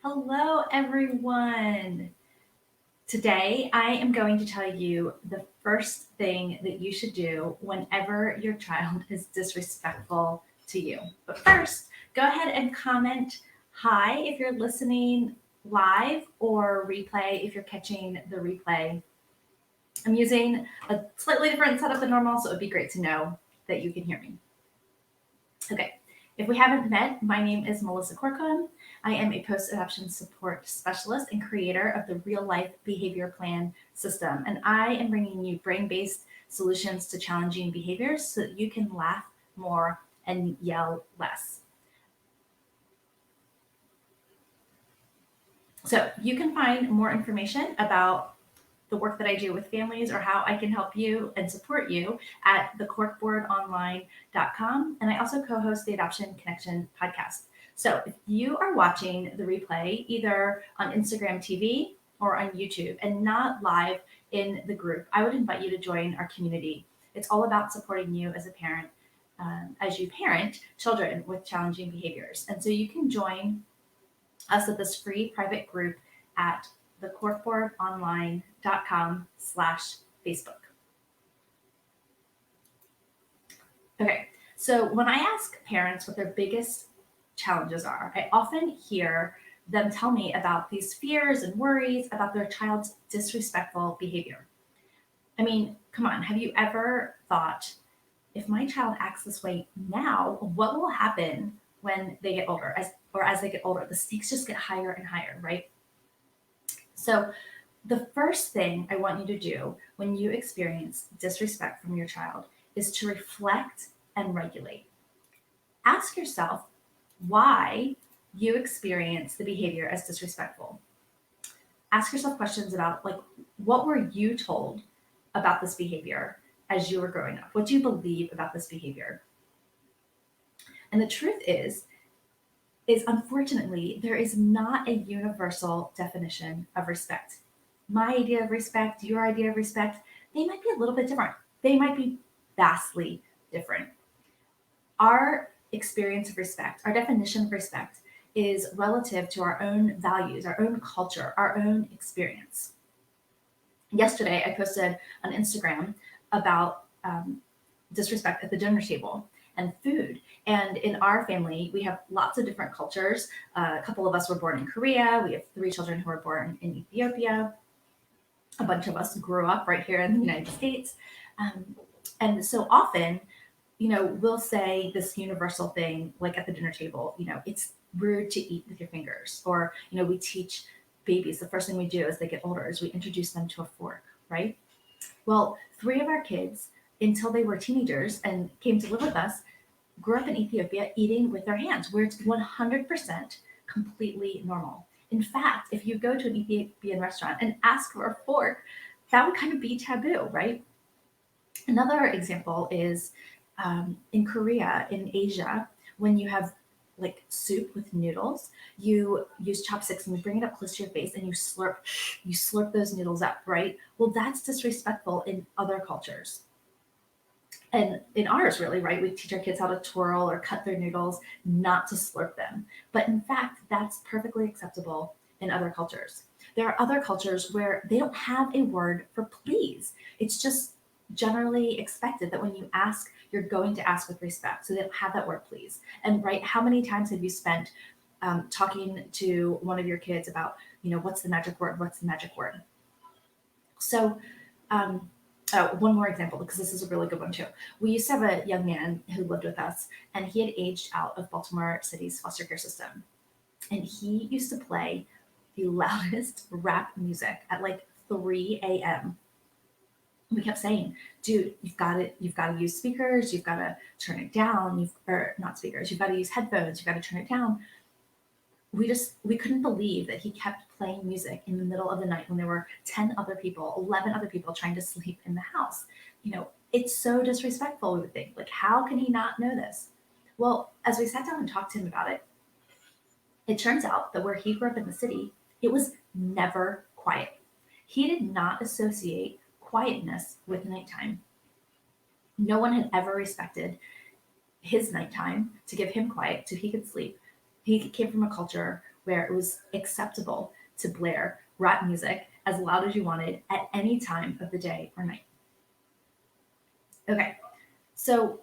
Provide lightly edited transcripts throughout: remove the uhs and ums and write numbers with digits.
Hello, everyone. Today, I am going to tell you the first thing that you should do whenever your child is disrespectful to you. But first, go ahead and comment hi if you're listening live or replay if you're catching the replay. I'm using a slightly different setup than normal, so it would be great to know that you can hear me. Okay, if we haven't met, my name is Melissa Corcoran. I am a post adoption support specialist and creator of the Real Life Behavior Plan system. And I am bringing you brain based solutions to challenging behaviors so that you can laugh more and yell less. So you can find more information about the work that I do with families or how I can help you and support you at thecorkboardonline.com. And I also co host the Adoption Connection podcast. So if you are watching the replay either on Instagram TV or on YouTube and not live in the group, I would invite you to join our community. It's all about supporting you as a parent as you parent children with challenging behaviors. And so you can join us at this free private group at thecorkboardonline.com/Facebook. Okay, so when I ask parents what their biggest challenges are, I often hear them tell me about these fears and worries about their child's disrespectful behavior. I mean, come on, have you ever thought, if my child acts this way now, what will happen when they get older? As they get older, the stakes just get higher and higher, right? So the first thing I want you to do when you experience disrespect from your child is to reflect and regulate. Ask yourself why you experience the behavior as disrespectful. Ask yourself questions about, like, what were you told about this behavior as you were growing up? What do you believe about this behavior? And the truth is unfortunately, there is not a universal definition of respect. My idea of respect, your idea of respect, they might be a little bit different. They might be vastly different. Our experience of respect, our definition of respect, is relative to our own values, our own culture, our own experience. Yesterday, I posted on Instagram about disrespect at the dinner table and food. And in our family, we have lots of different cultures. A couple of us were born in Korea. We have 3 children who were born in Ethiopia. A bunch of us grew up right here in the United States. And so often, we'll say this universal thing, like at the dinner table, it's rude to eat with your fingers. Or, we teach babies, the first thing we do as they get older is we introduce them to a fork, right? Well, 3 of our kids, until they were teenagers and came to live with us, grew up in Ethiopia eating with their hands, where it's 100% completely normal. In fact, if you go to an Ethiopian restaurant and ask for a fork, that would kind of be taboo, right? Another example is in Korea, in Asia, when you have like soup with noodles, you use chopsticks and you bring it up close to your face and you slurp those noodles up, right? Well, that's disrespectful in other cultures. And in ours, really, right? We teach our kids how to twirl or cut their noodles, not to slurp them. But in fact, that's perfectly acceptable in other cultures. There are other cultures where they don't have a word for please. It's just generally expected that when you ask, you're going to ask with respect. So they don't have that word please. And right, how many times have you spent talking to one of your kids about, what's the magic word? What's the magic word? So, one more example, because this is a really good one too. We used to have a young man who lived with us, and he had aged out of Baltimore City's foster care system. And he used to play the loudest rap music at like 3 a.m. We kept saying, dude, you've got to use speakers, you've got to turn it down, or not speakers, you've got to use headphones, you've got to turn it down. We couldn't believe that he kept playing music in the middle of the night when there were 10 other people, 11 other people trying to sleep in the house. It's so disrespectful, we would think. Like, how can he not know this? Well, as we sat down and talked to him about it, it turns out that where he grew up in the city, it was never quiet. He did not associate quietness with nighttime. No one had ever respected his nighttime to give him quiet so he could sleep. He came from a culture where it was acceptable to blare rap music as loud as you wanted at any time of the day or night. Okay, so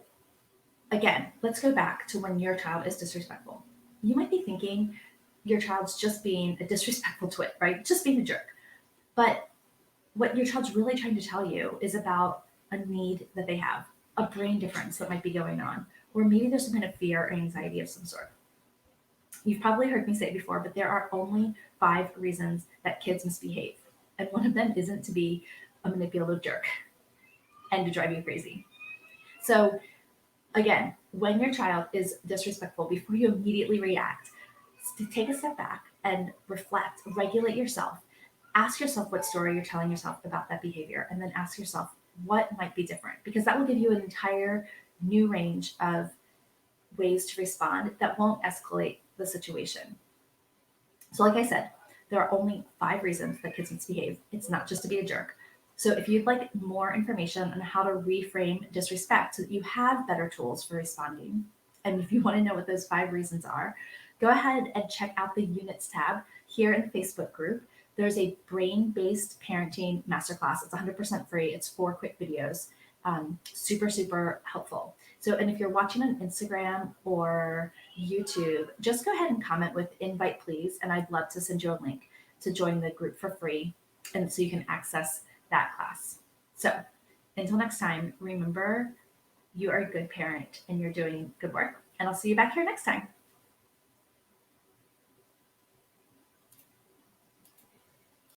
again, let's go back to when your child is disrespectful. You might be thinking your child's just being a disrespectful twit, right? Just being a jerk. But what your child's really trying to tell you is about a need that they have, a brain difference that might be going on, or maybe there's some kind of fear or anxiety of some sort. You've probably heard me say it before, but there are only 5 reasons that kids misbehave. And one of them isn't to be a manipulative jerk and to drive you crazy. So, again, when your child is disrespectful, before you immediately react, to take a step back and reflect, regulate yourself. Ask yourself what story you're telling yourself about that behavior, and then ask yourself what might be different, because that will give you an entire new range of ways to respond that won't escalate the situation. So, like I said, there are only 5 reasons that kids misbehave. It's not just to be a jerk. So, if you'd like more information on how to reframe disrespect so that you have better tools for responding, and if you want to know what those 5 reasons are, go ahead and check out the Units tab here in the Facebook group. There's a brain based parenting masterclass. It's 100% free, it's 4 quick videos. Super, super helpful. So, and if you're watching on Instagram or YouTube, just go ahead and comment with invite please, and I'd love to send you a link to join the group for free, and so you can access that class. So, until next time, remember you are a good parent and you're doing good work, and I'll see you back here next time.